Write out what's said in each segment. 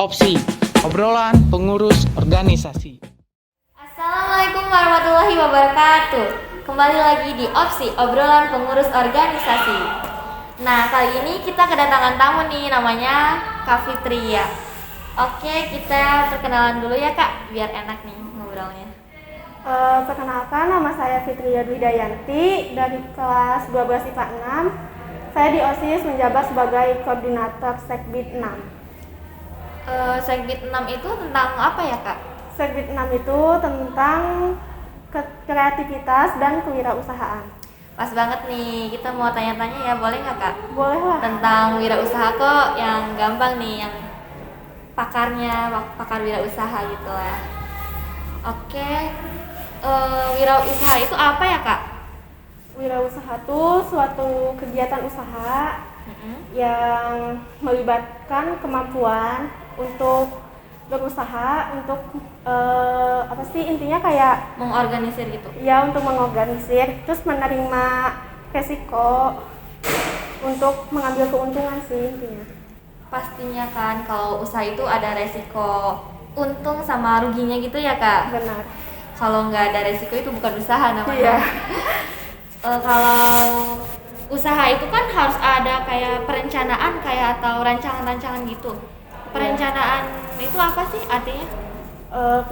Opsi, obrolan pengurus organisasi. Assalamualaikum warahmatullahi wabarakatuh. Kembali lagi di Opsi, obrolan pengurus organisasi. Nah, kali ini kita kedatangan tamu nih, namanya Kak Fitria. Oke, kita perkenalan dulu ya Kak, biar enak nih ngobrolnya. Perkenalkan, nama saya Fitria Dwi Dayanti dari kelas 12 IPA 6. Saya di OSIS menjabat sebagai koordinator Sekbid 6. Sekbid 6 itu tentang apa ya Kak? Sekbid 6 itu tentang kreativitas dan kewirausahaan. Pas banget nih, kita mau tanya-tanya ya, boleh nggak Kak? Boleh lah. Tentang wirausaha kok yang gampang nih, yang pakarnya, pakar wirausaha gitu lah. Oke, wirausaha itu apa ya Kak? Wirausaha itu suatu kegiatan usaha yang melibatkan kemampuan untuk berusaha untuk intinya kayak Mengorganisir gitu. ya untuk mengorganisir, terus menerima resiko untuk mengambil keuntungan sih intinya. Pastinya kan kalau usaha itu ada resiko untung sama ruginya gitu ya Kak. Benar. Kalau nggak ada resiko itu bukan usaha namanya. Iya. Kalau usaha itu kan harus ada kayak perencanaan kayak atau rancangan-rancangan gitu. Perencanaan itu apa sih artinya?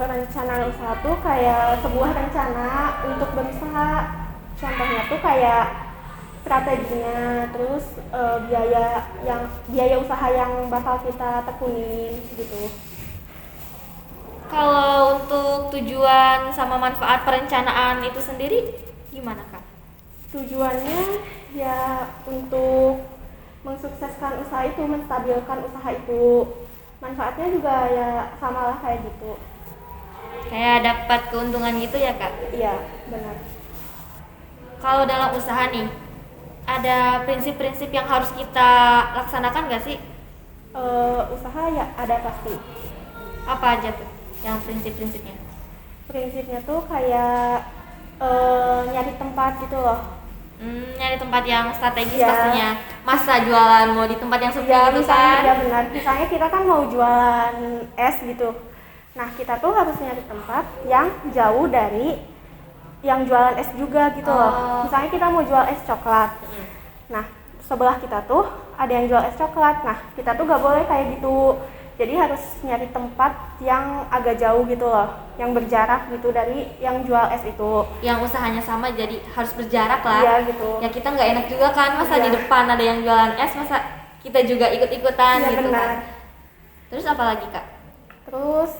Perencanaan usaha tuh kayak sebuah rencana untuk berusaha. Contohnya tuh kayak strateginya, terus biaya usaha yang bakal kita tekunin gitu. Kalau untuk tujuan sama manfaat perencanaan itu sendiri gimana Kak? Tujuannya ya untuk mensukseskan usaha itu, menstabilkan usaha itu. Manfaatnya juga ya samalah kayak gitu. Kayak dapat keuntungan gitu ya Kak? Iya, benar. Kalau dalam usaha nih, ada prinsip-prinsip yang harus kita laksanakan nggak sih? Usaha ya ada pasti. Apa aja tuh yang prinsip-prinsipnya? Prinsipnya tuh kayak nyari tempat gitu loh. Nyari tempat yang strategis Ya. pastinya. Masa jualan mau di tempat yang sepi Ya, gitu misalnya, kan? ya benar. Misalnya kita kan mau jualan es gitu. Nah, kita tuh harus nyari tempat yang jauh dari yang jualan es juga gitu loh. Misalnya kita mau jual es coklat. Nah, sebelah kita tuh ada yang jual es coklat. Nah, kita tuh gak boleh kayak gitu. Jadi harus nyari tempat yang agak jauh gitu loh, yang berjarak gitu dari yang jual es itu. Yang usahanya sama jadi harus berjarak lah. Iya gitu. Ya kita nggak enak juga kan, masa Iya. di depan ada yang jualan es, masa kita juga ikut-ikutan Iya, gitu benar. kan. Terus apa lagi Kak? Terus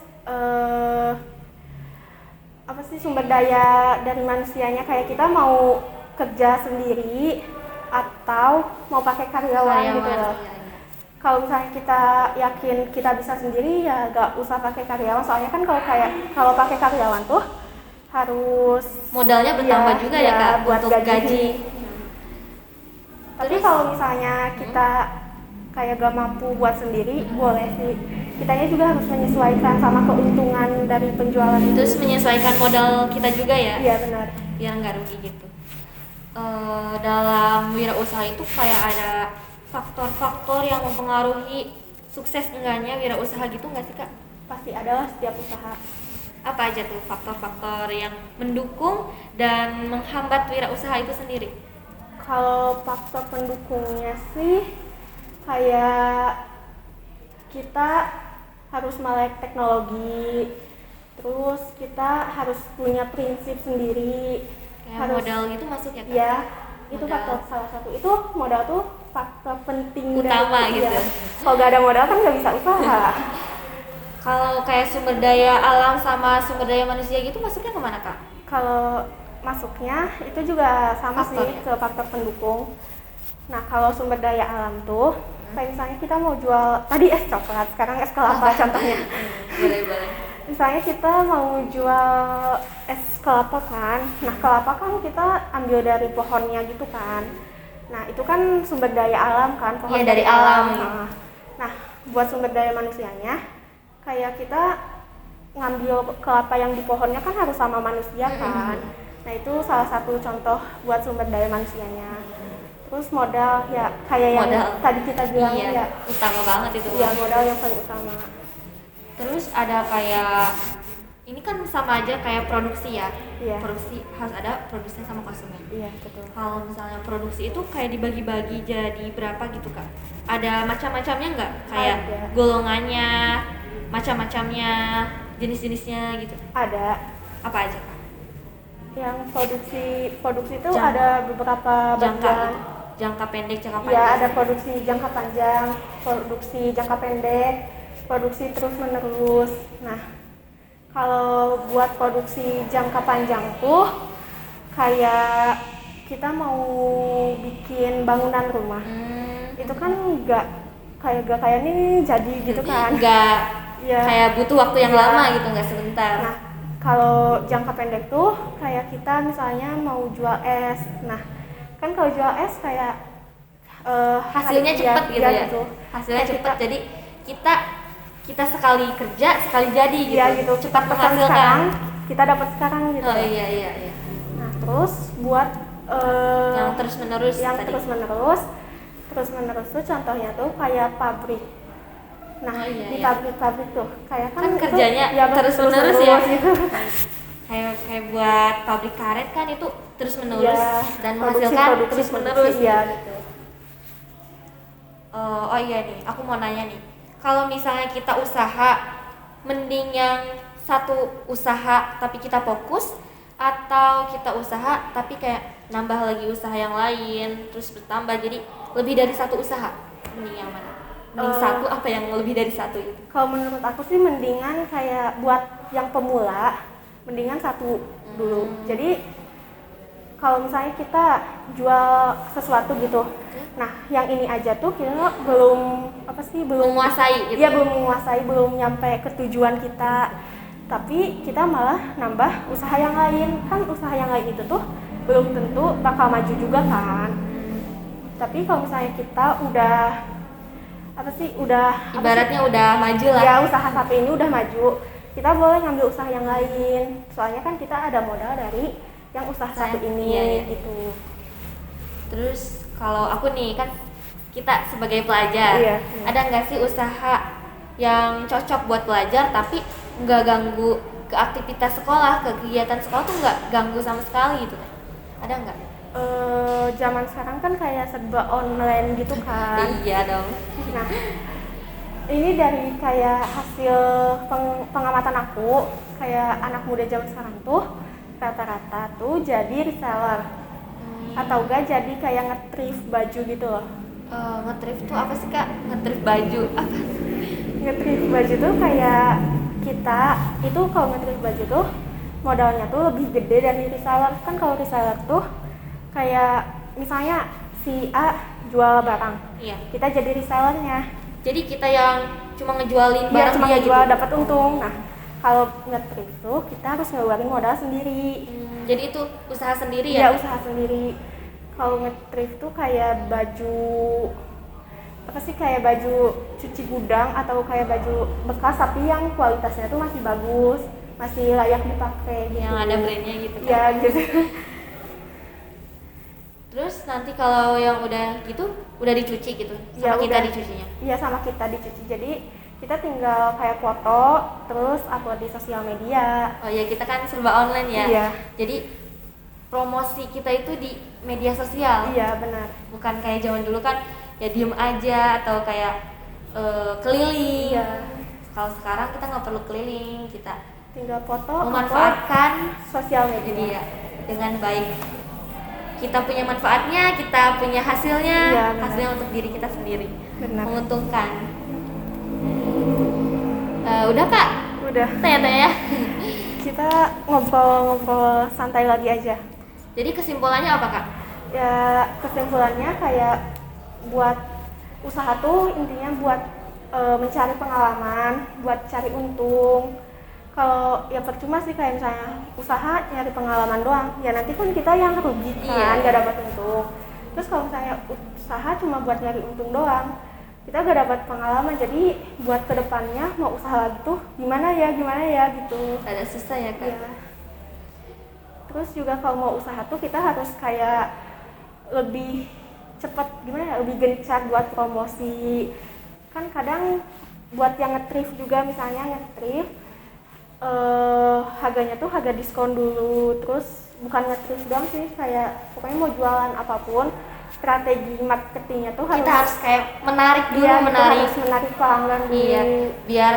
apa sih sumber daya dari manusianya, kayak kita mau kerja sendiri atau mau pakai karyawan gitu loh. iya. Kalau misalnya kita yakin kita bisa sendiri ya gak usah pakai karyawan, soalnya kan kalau pakai karyawan tuh harus Modalnya bertambah juga ya Kak buat untuk gaji. Tapi Terus? kalau misalnya kita kayak gak mampu buat sendiri, boleh sih. Kitanya juga harus menyesuaikan sama keuntungan dari penjualan itu. Terus menyesuaikan modal kita juga ya, Iya benar. biar nggak rugi gitu. Dalam wirausaha itu kayak ada faktor-faktor yang mempengaruhi sukses enggaknya wirausaha gitu nggak sih Kak? Pasti adalah setiap usaha. Apa aja tuh faktor-faktor yang mendukung dan menghambat wirausaha itu sendiri? Kalau faktor pendukungnya sih kayak kita harus melek teknologi, terus kita harus punya prinsip sendiri. Kayak modal gitu masuk ya Kak? Ya, itu Modal. faktor salah satu. Itu modal tuh faktor penting Utama dari, gitu. ya. Kalau nggak ada modal kan nggak bisa usaha. Kalau kayak sumber daya alam sama sumber daya manusia gitu masuknya kemana Kak? Kalau masuknya itu juga sama Faktor, sih ya? ke faktor pendukung. Nah, kalau sumber daya alam tuh kayak misalnya kita mau jual tadi es coklat, sekarang es kelapa contohnya. Boleh. Misalnya kita mau jual es kelapa kan. Nah, kelapa kan kita ambil dari pohonnya gitu kan. Nah, itu kan sumber daya alam kan, pohon Iya, dari alam. Nah, buat sumber daya manusianya kayak kita ngambil kelapa yang di pohonnya kan harus sama manusia kan. Nah, itu salah satu contoh buat sumber daya manusianya. Terus modal ya kayak yang Modal. tadi kita bilang Iya, ya. utama banget itu. Iya, modal yang paling utama. Terus ada kayak ini kan sama aja kayak produksi ya. Iya. Produksi harus ada produsen sama konsumen. Iya, betul. Kalau misalnya produksi itu kayak dibagi-bagi jadi berapa gitu Kak? Ada macam-macamnya nggak? Kayak Ada. golongannya, macam-macamnya, jenis-jenisnya gitu. Ada Apa aja Kak? yang produksi itu Jangka. ada beberapa Jangka bagian. gitu. Jangka pendek, jangka Iya, panjang. ada produksi jangka panjang, produksi jangka pendek, produksi terus menerus. Nah, kalau buat produksi jangka panjang tuh kayak kita mau bikin bangunan rumah, itu kan nggak kayak nih jadi gitu kan. Nggak Iya. kayak butuh waktu yang Iya. lama gitu, nggak sebentar. Nah, kalau jangka pendek tuh kayak kita misalnya mau jual es. Nah, kan kalau jual es kayak Hasilnya cepat gitu ya. Gitu. Hasilnya Kayak cepat. Jadi kita sekali kerja sekali jadi gitu. Iya gitu. Cepat Pesan sekarang, menghasilkan. kita dapat sekarang gitu. Oh iya iya iya. Nah, terus buat Yang terus menerus yang tadi. terus menerus tuh contohnya tuh kayak pabrik. Nah, Oh, iya, di iya. pabrik tuh kayak Kan itu, kerjanya ya, terus menerus ya. gitu. Kayak buat pabrik karet kan itu terus menerus Iya, dan produksi, menghasilkan produksi, terus produksi, menerus. iya gitu. Oh iya nih, aku mau nanya nih. Kalau misalnya kita usaha, mending yang satu usaha tapi kita fokus, atau kita usaha tapi kayak nambah lagi usaha yang lain, terus bertambah jadi lebih dari satu usaha? Mending yang mana? Mending satu apa yang lebih dari satu itu? Kalau menurut aku sih mendingan kayak buat yang pemula, mendingan satu dulu. Jadi kalau misalnya kita jual sesuatu gitu, nah yang ini aja tuh kita belum Menguasai gitu. Iya, belum menguasai, belum nyampe ke tujuan kita. Tapi kita malah nambah usaha yang lain. Kan usaha yang lain itu tuh belum tentu bakal maju juga kan. Tapi kalau misalnya kita udah Ibaratnya udah maju lah. ya usaha satu ini udah maju, kita boleh ngambil usaha yang lain. Soalnya kan kita ada modal dari yang usaha satu ini Iya, iya. gitu. Terus kalau aku nih kan kita sebagai pelajar, Iya. ada nggak sih usaha yang cocok buat pelajar tapi nggak ganggu ke aktivitas sekolah, ke kegiatan sekolah tuh nggak ganggu sama sekali gitu? Ada nggak? Zaman sekarang kan kayak serba online gitu kan. Iya dong. Nah, ini dari kayak hasil pengamatan aku, kayak anak muda zaman sekarang tuh rata-rata tuh jadi reseller atau enggak jadi kayak nge-thrift baju gitu loh. Nge-thrift tuh apa sih Kak? Nge-thrift baju apa? Nge-thrift baju tuh kayak kita itu kalau nge-thrift baju tuh modalnya tuh lebih gede dari reseller. Kan kalau reseller tuh kayak misalnya si A jual barang, Iya. kita jadi resellernya. Jadi kita yang cuma ngejualin Dia barang cuma dia jual gitu. dapat untung. Nah, kalau nge-thrift tuh kita harus ngeluarin modal sendiri. Jadi itu usaha sendiri Iya, ya? usaha sendiri. Kalau nge-thrift tuh kayak baju apa sih, kayak baju cuci gudang atau kayak baju bekas tapi yang kualitasnya tuh masih bagus, masih layak dipakai gitu. Yang ada brandnya gitu kan? Iya gitu. Terus nanti kalau yang udah gitu, udah dicuci gitu, sama Ya, kita udah. dicucinya? Iya, sama kita dicuci. Jadi kita tinggal kayak foto terus upload di sosial media. Oh ya, kita kan serba online ya? Iya. Jadi promosi kita itu di media sosial? Iya, benar. Bukan kayak zaman dulu kan, ya diem aja atau kayak keliling. Iya. Kalau sekarang kita nggak perlu keliling, kita Tinggal foto, memanfaatkan upload sosial media. media dengan baik. Kita punya manfaatnya, kita punya hasilnya, Iya, benar. hasilnya untuk diri kita sendiri, Benar. menguntungkan. Udah Kak, Udah. tanya-tanya. Kita ngobrol-ngobrol santai lagi aja. Jadi kesimpulannya apa Kak? Ya, kesimpulannya kayak buat usaha tuh intinya buat mencari pengalaman, buat cari untung. Kalau ya percuma sih kayak misalnya usaha nyari pengalaman doang, ya nanti kan kita yang rugi kan, Iya. nggak dapat untung. Terus kalau misalnya usaha cuma buat nyari untung doang, kita nggak dapat pengalaman. Jadi buat kedepannya mau usaha lagi tuh gimana ya gitu. Ada susah ya Kak? Iya. Terus juga kalau mau usaha tuh kita harus kayak lebih cepat, gimana ya, lebih gencar buat promosi. Kan kadang buat yang nge-thrift juga, misalnya nge-thrift harganya tuh harga diskon dulu. Terus bukan nge-thrift doang sih, kayak pokoknya mau jualan apapun, strategi marketingnya tuh Kita harus kayak menarik dulu, iya, menarik. harus menarik pelanggan dulu. Iya, biar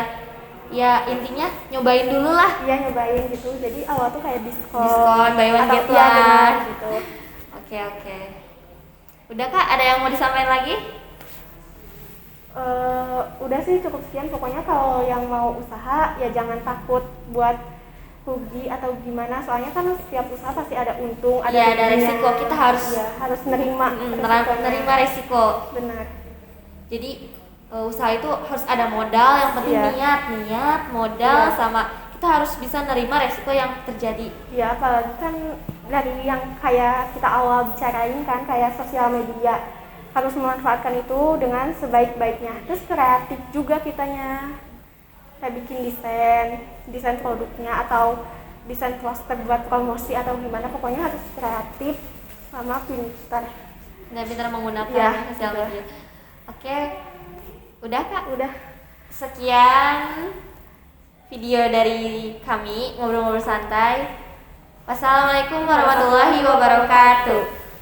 ya intinya nyobain dulu lah. Iya, nyobain gitu. Jadi awal tuh kayak Diskon, buy one atau get iya, benar, one. gitu. Oke. Udah Kak, ada yang mau disampaikan lagi? Udah sih cukup sekian. Pokoknya kalau yang mau usaha ya jangan takut buat rugi atau gimana, soalnya kan setiap usaha pasti ada untung, Iya, ada ruginya. resiko. Kita harus harus nerima resikonya. nerima resiko. Benar. Jadi usaha itu harus ada modal, yang penting Iya. niat, modal, Iya. sama kita harus bisa nerima resiko yang terjadi. Ya apalagi kan dari yang kayak kita awal bicarain kan, kayak sosial media, harus memanfaatkan itu dengan sebaik-baiknya. Terus kreatif juga kitanya, kayak bikin desain produknya atau desain poster buat promosi atau gimana, pokoknya harus kreatif sama pintar. Dan pintar menggunakan Iya, sosial betul. media. Oke, udah Kak. Udah. Sekian video dari kami ngobrol-ngobrol santai. Wassalamualaikum warahmatullahi wabarakatuh.